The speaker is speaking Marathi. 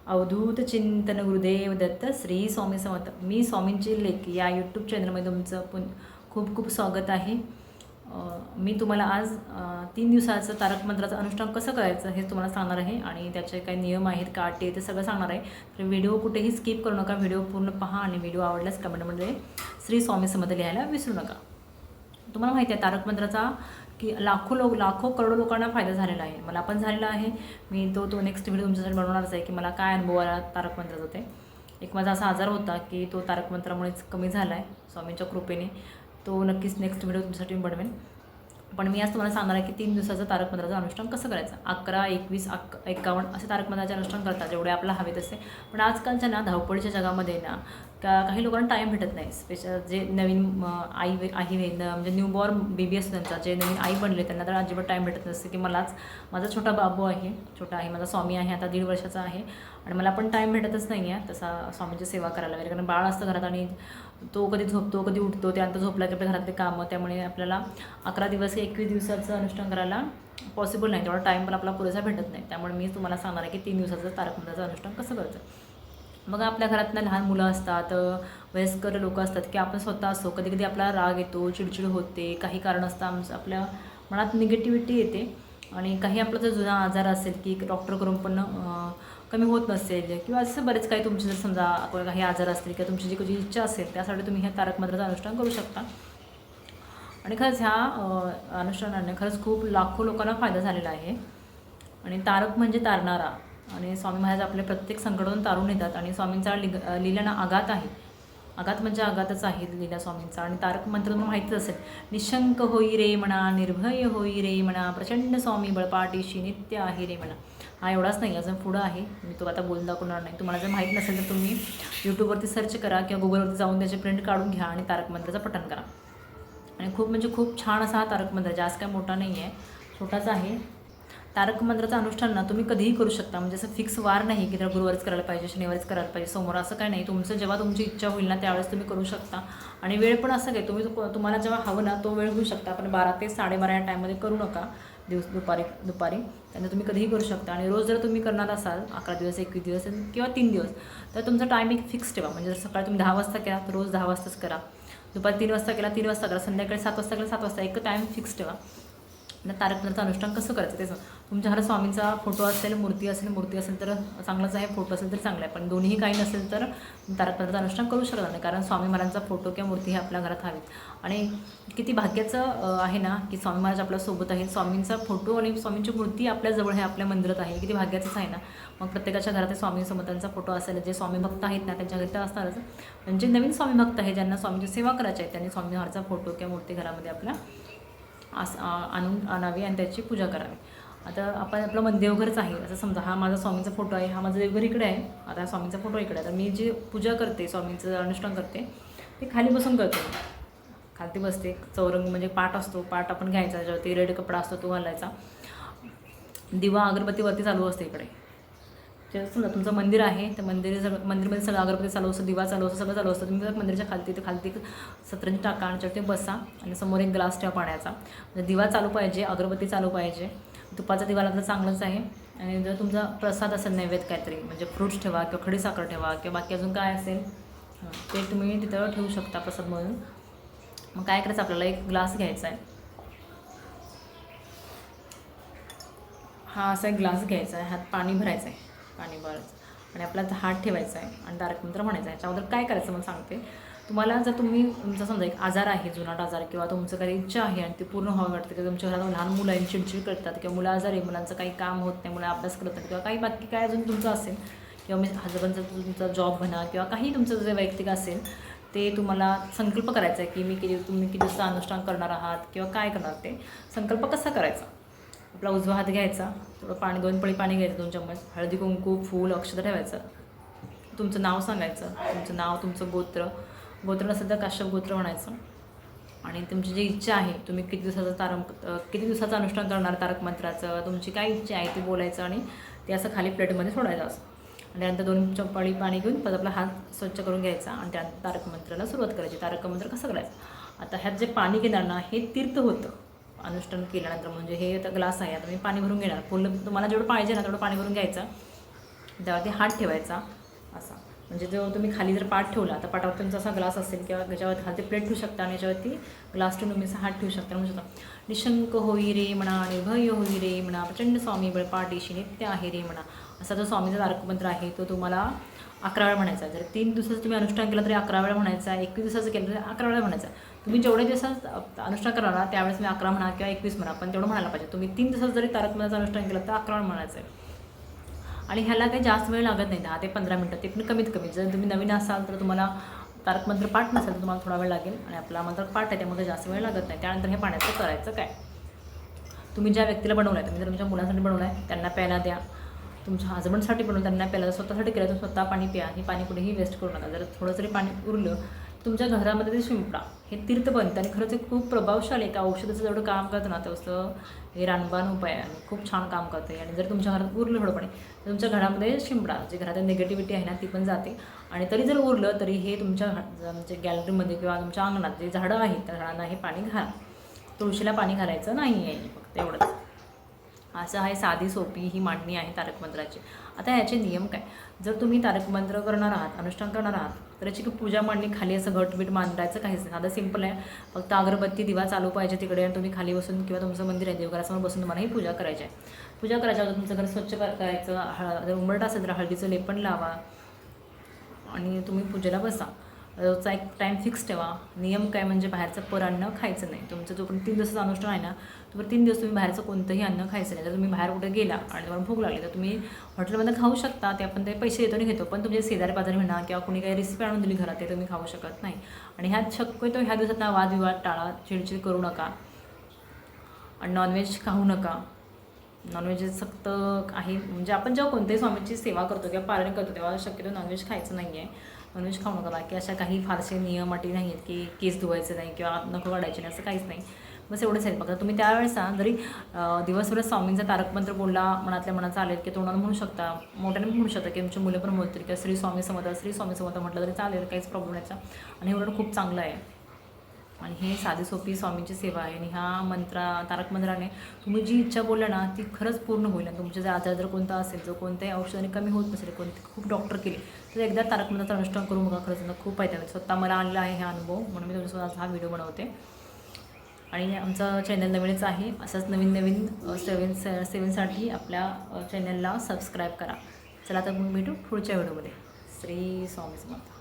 अवधूत चिंतन गुरुदेव दत्त श्री स्वामी समर्थ. मी स्वामींची लेख या यूट्यूब चॅनलमध्ये तुमचं खूप खूप स्वागत आहे. मी तुम्हाला आज 3 दिवसाचं तारक मंत्राचं अनुष्ठान कसं करायचं हे तुम्हाला सांगणार आहे आणि त्याचे काही नियम आहेत का अटी ते सगळं सांगणार आहे. तर व्हिडिओ कुठेही स्किप करू नका, व्हिडिओ पूर्ण पहा आणि व्हिडिओ आवडल्यास कमेंटमध्ये श्री स्वामी समर्थ लिहायला विसरू नका. तुम्हाला माहिती आहे तारक मंत्राचा की लाखो करोडो लोकांना फायदा झालेला आहे. मला पण झालेला आहे. मी तो नेक्स्ट व्हिडिओ तुमच्यासाठी बनवणारच आहे की मला काय अनुभव आला तारक मंत्राचा. होते एक माझा असा आजार होता की तो तारक मंत्रामुळेच कमी झाला आहे स्वामींच्या कृपेने. तो नक्कीच नेक्स्ट व्हिडिओ तुमच्यासाठी मी बनवेन. पण मी आज तुम्हाला सांगणार आहे की 3 दिवसाचं तारक मंत्राचं अनुष्ठान कसं करायचं. 11, 21, 51 असे तारक मंत्राचे अनुष्ठान करतात जेवढे आपल्याला हवे तसे. पण आजकालच्या ना धावपळीच्या जगामध्ये ना काही लोकांना टाईम भेटत नाही. स्पेशल जे नवीन आई म्हणजे न्यूबॉर्न बेबी असतो त्यांचा, जे नवीन आई बनले त्यांना तर अजिबात टाईम भेटत नसते. की माझा छोटा बाबू आहे, छोटा आहे माझा स्वामी आहे, आता 1.5 वर्षाचा आहे आणि मला पण टाईम भेटतच नाही आहे तसा स्वामींची सेवा करायला वगैरे. कारण बाळ असतं घरात आणि तो कधी झोपतो कधी उठतो, त्यानंतर झोपला की आपल्या घरातले कामं, त्यामुळे आपल्याला 11 दिवस 21 दिवसाचं अनुष्ठान करायला पॉसिबल नाही. तेवढा टाईम पण आपला पुरेसा भेटत नाही. त्यामुळे मी तुम्हाला सांगणार आहे की 3 दिवसाचं तारक मंत्राचं अनुष्ठान कसं करायचं. मग आपल्या घरातनं लहान मुलं असतात, वयस्कर लोक असतात की आपण स्वतः असो, कधी कधी आपला राग येतो, चिडचिड होते, काही कारण असतं आपल्या मनात निगेटिव्हिटी येते आणि काही आपला जर जुना आजार असेल की डॉक्टर करून पण कमी होत नसेल किंवा असं बरेच काही तुमचे जर समजा काही आजार असतील किंवा तुमची जी इच्छा असेल त्यासाठी तुम्ही ह्या तारक मंत्राचं अनुष्ठान करू शकता. आणि खरंच ह्या अनुष्ठानाने खरंच खूप लाखो लोकांना फायदा झालेला आहे. आणि तारक म्हणजे तारणारा, आणि स्वामी महाराज आपले प्रत्येक संकटातून तारून येतात. आणि स्वामींचा लीला ना आघात आहे. आघात म्हणजे आघातच आहे लीला स्वामींचा. आणि तारक मंत्र तुम्हाला माहितीच असेल, निशंक होई रे म्हणा, निर्भय होई रे म्हणा, प्रचंड स्वामी बळपाठीशी नित्य आहे रे म्हणा. हा एवढाच नाही, अजून पुढं आहे, मी तो आता बोलून दाखवणार नाही. तुम्हाला जर माहीत नसेल तर तुम्ही यूट्यूबवरती सर्च करा किंवा गुगलवरती जाऊन त्याचे प्रिंट काढून घ्या आणि तारक मंत्राचं पठण करा. आणि खूप छान असा हा तारक मंत्र, जास्त काय मोठा नाही आहे, छोटाच आहे. तारक मंत्राचं अनुष्ठान ना तुम्ही कधीही करू शकता. म्हणजे असं फिक्स वार नाही की तर गुरुवारीच करायला पाहिजे, शनिवारीच करायला पाहिजे, सोमवार, असं काय नाही. जेव्हा तुमची इच्छा होईल ना त्यावेळेस तुम्ही करू शकता. आणि वेळ पण असं काय तुम्हाला जेव्हा हवं ना तो वेळ घेऊ शकता. पण 12 ते 12:30 या टाईममध्ये करू नका, दुपारी त्यामुळे तुम्ही कधीही करू शकता. आणि रोज जर तुम्ही करणार असाल 11 दिवस, 21 दिवस किंवा 3 दिवस, तर तुमचा टायमिंग फिक्स ठेवा. म्हणजे जर सकाळी तुम्ही 10 वाजता केला तर रोज 10 वाजताच करा, दुपारी 3 वाजता केला 3 वाजता करा, संध्याकाळी 7 वाजता केला 7 वाजता, एक टाईम फिक्स ठेवा. तारक मंत्राचं अनुष्ठान कसं करायचं तेच. तुमच्या घरात स्वामींचा फोटो असेल, मूर्ती असेल तर चांगलंच आहे, फोटो असेल तर चांगलं आहे. पण दोन्हीही काही नसेल तर तारक मंत्राचं अनुष्ठान करू शकत नाही, कारण स्वामी महाराजांचा फोटो किंवा मूर्ती हे आपल्या घरात हवीत. आणि किती भाग्याचं आहे ना की स्वामी महाराज आपल्यासोबत आहेत, स्वामींचा फोटो आणि स्वामींची मूर्ती आपल्याजवळ आहे, आपल्या मंदिरात आहे. किती भाग्याचंच आहे ना. मग प्रत्येकाच्या घरात स्वामी समर्थांचा फोटो असेल, जे स्वामी भक्त आहेत ना त्यांच्या घरी तर असणारच. म्हणजे नवीन स्वामी भक्त आहे ज्यांना स्वामींची सेवा करायची आहे त्यांनी स्वामी महाराजचा फोटो किंवा मूर्ती घरामध्ये आपल्या आणावी आणि त्याची पूजा करावी. आता आपलं देवघरच आहे असं समजा, हा माझा स्वामींचा फोटो आहे, हा माझा देवघर इकडे आहे, आता स्वामींचा फोटो इकडे आहे. तर मी जे पूजा करते, स्वामींचं अनुष्ठान करते ते खाली बसून करते. खालती बसते, चौरंग म्हणजे पाट असतो, पाट आपण घ्यायचा, त्याच्यावरती रेड कपडा असतो तो घालायचा, दिवा अगरबत्तीवरती चालू असते इकडे. जे समजा तुमचं मंदिर आहे तर मंदिरमध्ये सगळं अगरबत्ती चालू असतं, दिवा चालू असतं, सगळं चालू असतं. तुम्ही जर मंदिराच्या खालती सतरंजी टाका आणि त्याच्यावरती बसा आणि समोर एक ग्लास ठेवा पाण्याचा. म्हणजे दिवा चालू पाहिजे, अगरबत्ती चालू पाहिजे, तुपाचा दिवा लागला चांगलंच आहे. आणि जर तुमचा प्रसाद असेल नैवेद्य काहीतरी, म्हणजे फ्रूट्स ठेवा किंवा खडी साखर ठेवा किंवा बाकी अजून काय असेल ते तुम्ही तिथं ठेवू शकता प्रसाद म्हणून. मग काय करायचं, आपल्याला एक ग्लास घ्यायचा आहे, हा असा एक ग्लास घ्यायचा आहे, ह्यात पाणी भरायचं आहे, पाणी भरायचं आणि आपला हात ठेवायचा आहे आणि तारक मंत्र म्हणायचं आहे. याच्याबद्दल काय करायचं मला सांगते. तुम्हाला जर तुमचा समजा एक आजार आहे, जुनाट आजार, किंवा तुमचं काही इच्छा आहे आणि ते पूर्ण व्हावं वाटतं, किंवा तुमच्या घरात लहान मुलं आहे चिडचिड करतात, किंवा मुलं आजार आहे, मुलांचं काही काम होत नाही, मुलं अभ्यास करतात, किंवा काही बाकी काय अजून तुमचं असेल, किंवा हजबंडचा तुमचा जॉब म्हणा, किंवा काही तुमचं जे वैयक्तिक असेल ते तुम्हाला संकल्प करायचा आहे की तुम्ही किती दिवसाचं अनुष्ठान करणार आहात किंवा काय करणार, ते संकल्प कसा करायचा. आपला उजवा हात घ्यायचा, थोडं 2 पळी पाणी घ्यायचं, 2 चम्मच हळदी, कुंकू, फूल, अक्षता ठेवायचं, तुमचं नाव सांगायचं, तुमचं नाव, तुमचं गोत्र नसेल तर काश्यप गोत्र म्हणायचं. आणि तुमची जी इच्छा आहे, तुम्ही किती दिवसाचं अनुष्ठान करणार तारक मंत्राचं, तुमची काय इच्छा आहे ते बोलायचं आणि ते असं खाली प्लेटमध्ये सोडायचं असं. आणि त्यानंतर 2 चपळी पाणी घेऊन परत आपला हात स्वच्छ करून घ्यायचा आणि त्यानंतर तारक मंत्राला सुरुवात करायची. तारक मंत्र कसं करायचं, आता ह्यात जे पाणी घेणार ना हे तीर्थ होतं अनुष्ठान केल्यानंतर. म्हणजे हे आता ग्लास आहे, आता मी पाणी भरून घेणार, तुम्हाला जेवढं पाहिजे ना तेवढं पाणी भरून घ्यायचं त्यावरती हात ठेवायचा असा, म्हणजे जो तुम्ही खाली जर पाठ ठेवला तर पाठावर तुमचा असा ग्लास असेल किंवा त्याच्यावरती खाली प्लेट ठेवू शकता आणि याच्यावरती ग्लास ठेवून तुम्ही असा हात ठेवू शकता. म्हणू शकता निशंक होई रे म्हणा, निर्भय होई रे म्हणा, प्रचंड स्वामी बळपाठीशी नित्य आहे रे म्हणा. असा जो स्वामीचा तारक मंत्र आहे तो तुम्हाला 11 वेळा म्हणायचा. जर 3 दिवसाचं तुम्ही अनुष्ठान केलं तरी 11 वेळा म्हणायचा, 21 दिवसाचं केलं तरी 11 वेळा म्हणायचा. तुम्ही जेवढे दिवसात अनुष्ठान करणार ना त्यावेळेस तुम्ही 11 म्हणा किंवा 21 म्हणा, पण तेवढं म्हणायला पाहिजे. तुम्ही 3 दिवसात जरी तारक मंत्राचं अनुष्ठान केलं तर 11 वेळा म्हणायचं आहे. आणि ह्याला काही जास्त वेळ लागत नाही, 10 ते 15 मिनटं, ते पण कमीत कमी. जर तुम्ही नवीन असाल तर तुम्हाला तारक मंत्र पाठ नसेल तर तुम्हाला थोडा वेळ लागेल, आणि आपला मंत्र पाठ आहे त्यामध्ये जास्त वेळ लागत नाही. त्यानंतर हे पाण्याचं करायचं काय, तुम्ही ज्या व्यक्तीला बनवलं आहे, तुम्ही जर तुमच्या मुलांसाठी बनवलं आहे त्यांना प्यायला द्या, तुमच्या हजबंडसाठी बनवून त्यांना प्यायला, स्वतःसाठी केलं तर स्वतः पाणी प्या. हे पाणी कुठेही वेस्ट करू नका. जर थोडं जरी पाणी उरलं तुमच्या घरामध्ये ते शिंपडा. हे तीर्थ बनतं आणि खरंच हे खूप प्रभावशाली आहे. औषधाचं जेवढं काम करतं ना तसं हे रामबाण उपाय आहे आणि खूप छान काम करते. आणि जर तुमच्या घरात उरलं थोडं पाणी तर तुमच्या घरामध्ये शिंपडा, जे घरात निगेटिव्हिटी आहे ना ती पण जाते. आणि तरी जर उरलं तरी हे तुमच्या म्हणजे गॅलरीमध्ये किंवा तुमच्या अंगणात जे झाडं आहेत त्या झाडांना हे पाणी घाला. तुळशीला पाणी घालायचं नाही आहे, फक्त एवढंच. असं आहे, साधी सोपी ही मांडणी आहे तारक मंत्राची. आता ह्याचे नियम काय, जर तुम्ही तारक मंत्र करणार आहात, अनुष्ठान करणार आहात तर याची पूजा मांडणी खाली असं घटबीट मांडायचं काहीच नाही. साधं सिंपल आहे. फक्त अगरबत्ती दिवा चालू पाहिजे तिकडे, आणि तुम्ही खाली बसून किंवा तुमचं मंदिर आहे देवघरासमोर बसून तुम्हाला ही पूजा करायची आहे. पूजा करायच्या अगोदर तुमचं घर स्वच्छ करायचं, जर उंबरठा असेल तर हळदीचं लेपन लावा आणि तुम्ही पूजेला बसा. रोजचा एक टाईम फिक्स ठेवा. नियम काय म्हणजे बाहेरचं अन्न खायचं नाही. तुमचं जोपर्यंत 3 दिवसाचं अनुष्ठान आहे ना तोपर्यंत 3 दिवस तुम्ही बाहेरचं कोणतंही अन्न खायचं नाही. जर तुम्ही बाहेर कुठे गेला आणि तुम्हाला भूक लागली तर तुम्ही हॉटेलमध्ये खाऊ शकता, ते आपण ते पैसे देतो आणि घेतो, पण तुमचे शेजारी पाजारी म्हणा किंवा कोणी काही रेसिपी आणून दिली घरात ते तुम्ही खाऊ शकत नाही. आणि ह्यात शक्यतो ह्या दिवसात ना वादविवाद टाळा, चिडचिड करू नका आणि नॉनव्हेज खाऊ नका. नॉनव्हेज सक्त आहे, म्हणजे आपण जेव्हा कोणत्याही स्वामीची सेवा करतो किंवा पालन करतो तेव्हा शक्यतो नॉनव्हेज खायचं नाही आहे. नॉनव्हेज खाऊ नका. बाकी अशा काही फारसे नियम अटी नाही आहेत की केस धुवायचे नाही किंवा नखं काढायचे नाही, असं काहीच नाही. बस एवढंच आहे. बघा तुम्ही त्यावेळेस जरी दिवसभरात स्वामींचा तारक मंत्र बोलला, मनातल्या मनात चालेल की तोंडानं म्हणू शकता, मोठ्याने म्हणू शकता की तुमची मुलं पण बोलतील किंवा श्री स्वामी समर्थ म्हटलं तरी चालेल, काहीच प्रॉब्लेम नाही. आणि एवढं खूप चांगलं आहे. आणि हे साधी सोपी स्वामींची सेवा आहे. आणि ह्या तारक मंत्राने तुम्ही जी इच्छा बोलला ना ती खरंच पूर्ण होईल. आणि तुमचे जर आजार जर कोणता असेल, जो कोणत्याही औषधाने कमी होत नसेल, कोणते खूप डॉक्टर केले तर एकदा तारक मंत्राचं अनुष्ठान करून बघा. खरंच त्यांना खूप फायदा होईल. स्वतः मला आलेला आहे हा अनुभव, म्हणून मी तुमच्यासोबत हा व्हिडिओ बनवते. आणि आमचं चॅनल नवीनच आहे. असंच नवीन सेवेसाठी आपल्या चॅनलला सबस्क्राईब करा. चला तर मग भेटू पुढच्या व्हिडिओमध्ये. श्री स्वामी समर्थ.